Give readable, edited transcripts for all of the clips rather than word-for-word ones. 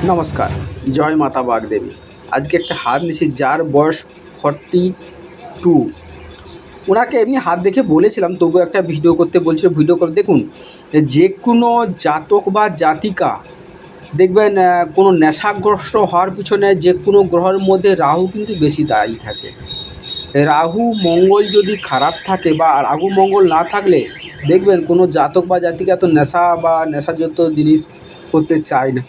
নমস্কার, জয় মাতা বাগদেবী। আজকে একটা হাত নিয়েছি যার বয়স 42। ওনাকে এমনি হাত দেখে বলেছিলাম, তবু একটা ভিডিও করতে বলছিল, ভিডিও করে দেখুন। যে কোনো জাতক বা জাতিকা দেখবেন কোনো নেশাগ্রস্ত হওয়ার পিছনে যে কোনো গ্রহের মধ্যে রাহু কিন্তু বেশি দায়ী থাকে। রাহু মঙ্গল যদি খারাপ থাকে বা রাহু মঙ্গল না থাকলে দেখবেন কোনো জাতক বা জাতিকা এত নেশা বা নেশাযুক্ত জিনিস করতে চায় না।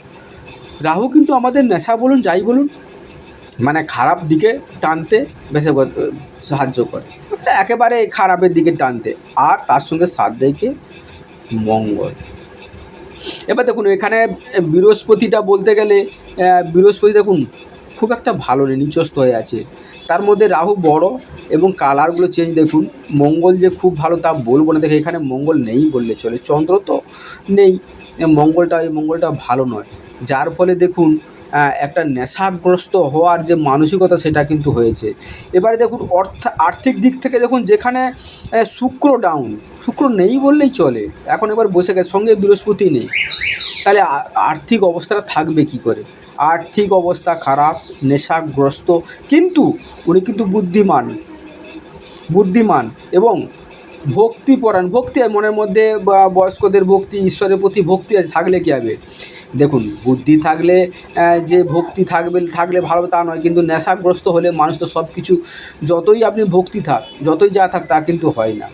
রাহু কিন্তু আমাদের নেশা বলুন যাই বলুন মানে খারাপ দিকে টানতে বেশি সাহায্য করে, একেবারে খারাপের দিকে টানতে। আর তার সঙ্গে সাথ দেয় কে? মঙ্গল। এবার দেখুন এখানে বৃহস্পতিটা বলতে গেলে বৃহস্পতি দেখুন খুব একটা ভালো নেই, নিচস্ত হয়ে আছে। তার মধ্যে রাহু বড় এবং কালারগুলো চেঞ্জ দেখুন। মঙ্গল যে খুব ভালো তা বলবো না, দেখে এখানে মঙ্গল নেই বললে চলে, চন্দ্র তো নেই। এই মঙ্গলটা ভালো নয়, যার ফলে দেখুন একটা নেশাগ্রস্ত হওয়ার যে মানসিকতা সেটা কিন্তু হয়েছে। এবারে দেখুন আর্থিক দিক থেকে দেখুন যেখানে শুক্র ডাউন, শুক্র নেই বললেই চলে, এখন এবার বসে গেছে, সঙ্গে বৃহস্পতি নেই, তাহলে আর্থিক অবস্থাটা থাকবে কি করে? আর্থিক অবস্থা খারাপ, নেশাগ্রস্ত, কিন্তু উনি কিন্তু বুদ্ধিমান এবং ভক্তিপরায়ণ। ভক্তি মনের মধ্যে বা বয়স্কদের ভক্তি, ঈশ্বরের প্রতি ভক্তি আছে, থাকলে কী হবে? দেখুন বুদ্ধি থাকলে যে ভক্তি থাকলে ভালো তা নয়, কিন্তু নেশাগ্রস্ত হলে মানুষ তো সব কিছু, যতই আপনি ভক্তি থাক, যতই যা থাক, তা কিন্তু হয় না।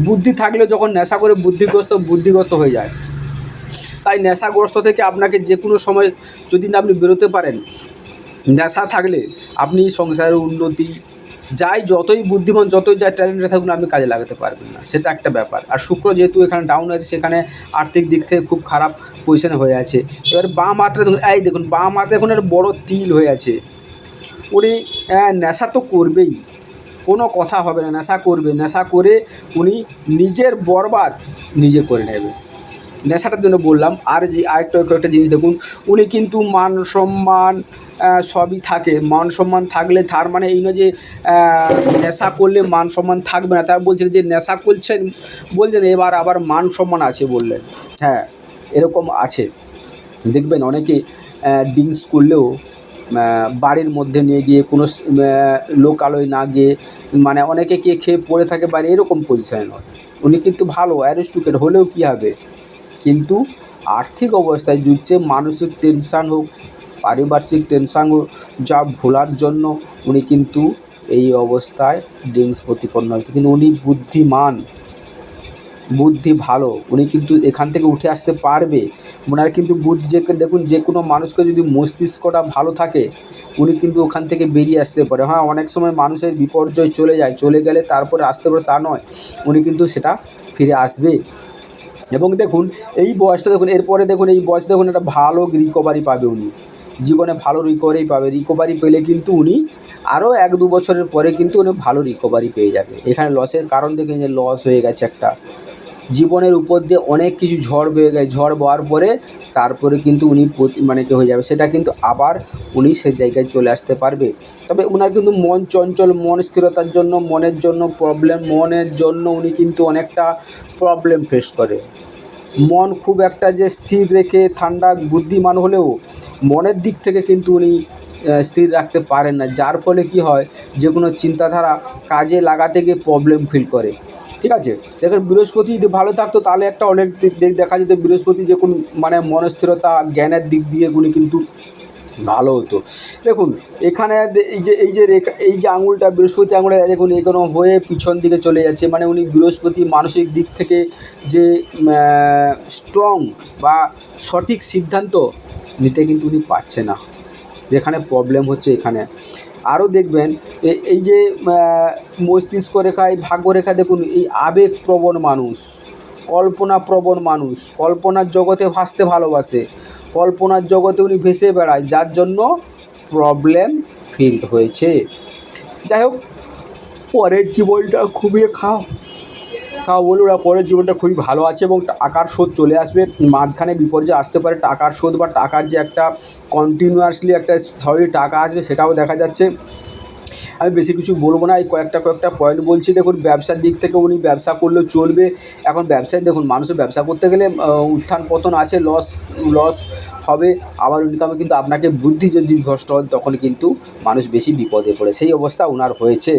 বুদ্ধি থাকলে যখন নেশা করে বুদ্ধিগ্রস্ত হয়ে যায়। তাই নেশাগ্রস্ত থেকে আপনাকে যে কোনো সময় যদি না আপনি বেরোতে পারেন, নেশা থাকলে আপনি সংসারের উন্নতি যতই বুদ্ধিমান, যতই ট্যালেন্টেড থাকুন, আপনি কাজে লাগাতে পারবেন না, সেটা একটা ব্যাপার। আর শুক্র যেহেতু এখানে ডাউন আছে, সেখানে আর্থিক দিক থেকে খুব খারাপ পজিশনে হয়ে আছে। এবার বাম হাতটা দেখুন বাম হাতে এখন একটা বড় তিল হয়ে আছে। উনি নেশা তো করবেই, কোনো কথা হবে না, নেশা করবে, নেশা করে উনি নিজের বরবাদ নিজে করে নেবে। নেশাটার জন্য বললাম। আর যে আরেকটা জিনিস দেখুন, উনি কিন্তু মান সম্মান সবই থাকে। মান সম্মান থাকলে, তার মানে এই নয় যে নেশা করলে মান সম্মান থাকবে না। তার বলছেন যে নেশা করছেন, বলছেন এবার আবার মান সম্মান আছে বললেন। হ্যাঁ, এরকম আছে। দেখবেন অনেকে ড্রিঙ্কস করলেও বাড়ির মধ্যে নিয়ে গিয়ে কোনো লোকালয় না গিয়ে, মানে অনেকে খেয়ে পড়ে থাকে বাইরে, এরকম পজিশানে নয়। উনি কিন্তু ভালো অ্যারিস্টোক্রেট হলেও কী হবে? কিন্তু আর্থিক অবস্থায় জুড়ছে, মানসিক টেনশান হোক, পারিপার্শ্বিক টেনশান হোক, যা ভোলার জন্য উনি কিন্তু এই অবস্থায় ড্রিঙ্কস প্রতিপন্ন হয়। কিন্তু উনি বুদ্ধি ভালো, উনি কিন্তু এখান থেকে উঠে আসতে পারবে। ওনার কিন্তু বুদ্ধি দেখুন, যে কোনো মানুষকে যদি মস্তিষ্কটা ভালো থাকে, উনি কিন্তু ওখান থেকে বেরিয়ে আসতে পারে। হ্যাঁ, অনেক সময় মানুষের বিপর্যয় চলে গেলে তারপরে আসতে পারে তা নয়, উনি কিন্তু সেটা ফিরে আসবে। এবং দেখুন এই বয়সটা দেখুন, এরপরে দেখুন এই বয়সে দেখুন একটা ভালো রিকভারি পাবে উনি, জীবনে ভালো রিকভারি পেলে কিন্তু উনি আরও 1-2 বছরের পরে কিন্তু উনি ভালো রিকভারি পেয়ে যাবে। এখানে লসের কারণ দেখুন, যে লস হয়ে গেছে একটা, জীবনের উপর দিয়ে অনেক কিছু ঝড় বয়ে গেছে, ঝড় বওয়ার পরে তারপরে কিন্তু উনি কি হয়ে যাবে, সেটা কিন্তু আবার উনি সেই জায়গায় চলে আসতে পারবে। তবে ওনার কিন্তু মন চঞ্চল, মন স্থিরতার জন্য, মনের জন্য উনি কিন্তু অনেকটা প্রবলেম ফেস করে। মন খুব একটা যে স্থির রেখে ঠান্ডা বুদ্ধিমান হলেও মনের দিক থেকে কিন্তু উনি স্থির রাখতে পারেন না, যার ফলে কি হয়, যে কোনো চিন্তাধারা কাজে লাগাতে গিয়ে প্রবলেম ফিল করে। ঠিক আছে, দেখেন বৃহস্পতি যদি ভালো থাকতো তাহলে একটা অনেক দেখা যেত, বৃহস্পতি যে কোনো মানে মনস্থিরতা, জ্ঞানের দিক দিয়ে উনি কিন্তু ভালো হতো। দেখুন এখানে এই যে আঙুলটা, বৃহস্পতি আঙুলে দেখুন এগুলো হয়ে পিছন দিকে চলে যাচ্ছে, মানে উনি বৃহস্পতি মানসিক দিক থেকে যে স্ট্রং বা সঠিক সিদ্ধান্ত নিতে কিন্তু উনি পারছে না, যেখানে প্রবলেম হচ্ছে এখানে। আরও দেখবেন এই যে মস্তিষ্ক রেখা, এই ভাগ্যরেখা দেখুন, এই আবেগপ্রবণ মানুষ, কল্পনাপ্রবণ মানুষ, কল্পনার জগতে ভাসতে ভালোবাসে, কল্পনার জগতে উনি ভেসে বেড়ায়, যার জন্য প্রবলেম ফিল হয়েছে। যাই হোক, পরের জীবনটা খুবই বলুন, পরের জীবনটা খুবই ভালো আছে এবং টাকার শোধ চলে আসবে। মাঝখানে বিপর্যয় আসতে পারে, টাকার শোধ বা টাকার যে একটা কন্টিনিউয়াসলি একটা স্থলে টাকা আসবে, সেটাও দেখা যাচ্ছে। আমি বেশি কিছু বলবো না, এই কয়েকটা পয়েন্ট বলছি। দেখুন ব্যবসার দিক থেকে উনি ব্যবসা করলেও চলবে। এখন ব্যবসায় দেখুন মানুষের ব্যবসা করতে গেলে উত্থান পতন আছে, লস হবে, আবার ইনকামে কিন্তু আপনাকে বুদ্ধি যদি ভ্রষ্ট হয় তখন কিন্তু মানুষ বেশি বিপদে পড়ে, সেই অবস্থা ওনার হয়েছে।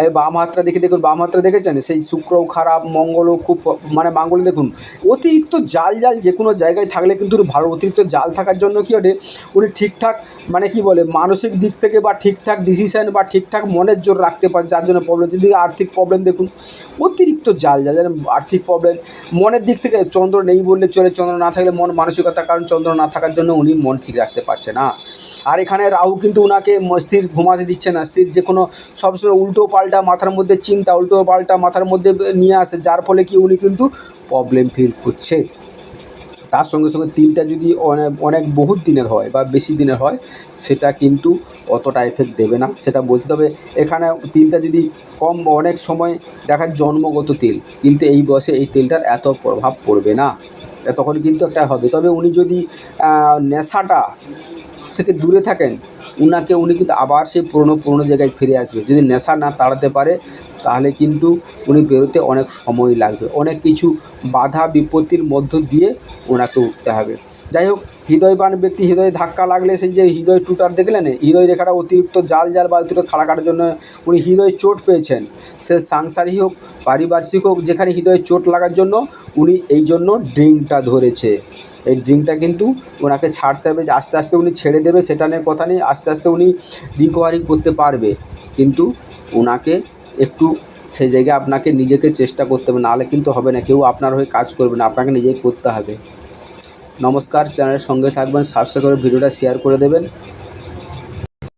এই বাম হাতটা দেখুন, বাম হাতটা দেখেছেন, সেই শুক্রও খারাপ, মঙ্গলও খুব মানে মঙ্গলে দেখুন অতিরিক্ত জাল যে কোনো জায়গায় থাকলে কিন্তু ভালো, অতিরিক্ত জাল থাকার জন্য কী হবে, উনি ঠিকঠাক মানে কি বলে মানসিক দিক থেকে বা ঠিকঠাক ডিসিশান বা ঠিকঠাক মনের জোর রাখতে পারে, যার জন্য প্রবলেম। যদি আর্থিক প্রবলেম দেখুন, অতিরিক্ত জাল আর্থিক প্রবলেম। মনের দিক থেকে চন্দ্র নেই বললে চলে, চন্দ্র না থাকলে মন মানসিকতা, কারণ চন্দ্র না থাকার জন্য উনি মন ঠিক রাখতে পারছে না। আর এখানে রাহু কিন্তু ওনাকে স্থির ঘুমাতে দিচ্ছে না, স্থির যে কোনো সবসময় উল্টো পাল্টা মাথার মধ্যে চিন্তা, উল্টো পাল্টা মাথার মধ্যে নিয়ে আসে, যার ফলে কি উনি কিন্তু প্রবলেম ফিল করছে। তার সঙ্গে তিলটা যদি অনেক বহুত দিনের হয় বা বেশি দিনের হয়, সেটা কিন্তু অতটা এফেক্ট দেবে না, সেটা বলছি। তবে এখানে তিলটা যদি কম অনেক সময় দেখার জন্মগত তিল, কিন্তু এই বয়সে এই তিলটার এত প্রভাব পড়বে না, তখন কিন্তু একটা হবে। তবে উনি যদি নেশাটা থেকে দূরে থাকেন, উনি কিন্তু আবার সেই পুরনো জায়গায় ফিরে আসবে। যদি নেশা না তাড়াতে পারে তাহলে কিন্তু উনি বেরোতে অনেক সময় লাগবে, অনেক কিছু বাধা বিপত্তির মধ্য দিয়ে ওনাকে উঠতে হবে। যাই হোক, হৃদয়বান ব্যক্তি, হৃদয়ে ধাক্কা লাগলে সেই যে হৃদয় টুটার দেখলেন, হৃদয় রেখাটা অতিরিক্ত জাল বা অতিরিক্ত খাড়ার জন্য উনি হৃদয় চোট পেয়েছেন। সে সাংসারিক হোক, পারিপার্শ্বিক হোক, যেখানে হৃদয়ে চোট লাগার জন্য উনি এই জন্য ড্রিঙ্কটা ধরেছে। এই ড্রিঙ্কটা কিন্তু ওনাকে ছাড়তে হবে, যে আস্তে আস্তে উনি ছেড়ে দেবে সেটা নিয়ে কথা নেই, আস্তে আস্তে উনি রিকভারি করতে পারবে, কিন্তু ওনাকে একটু সেই জায়গায় আপনাকে নিজেকে চেষ্টা করতে হবে, নাহলে কিন্তু হবে না, কেউ আপনার হয়ে কাজ করবে না, আপনাকে নিজেই করতে হবে। নমস্কার, চ্যানেলের সঙ্গে থাকবেন, সাবস্ক্রাইব করে ভিডিওটা শেয়ার করে দেবেন।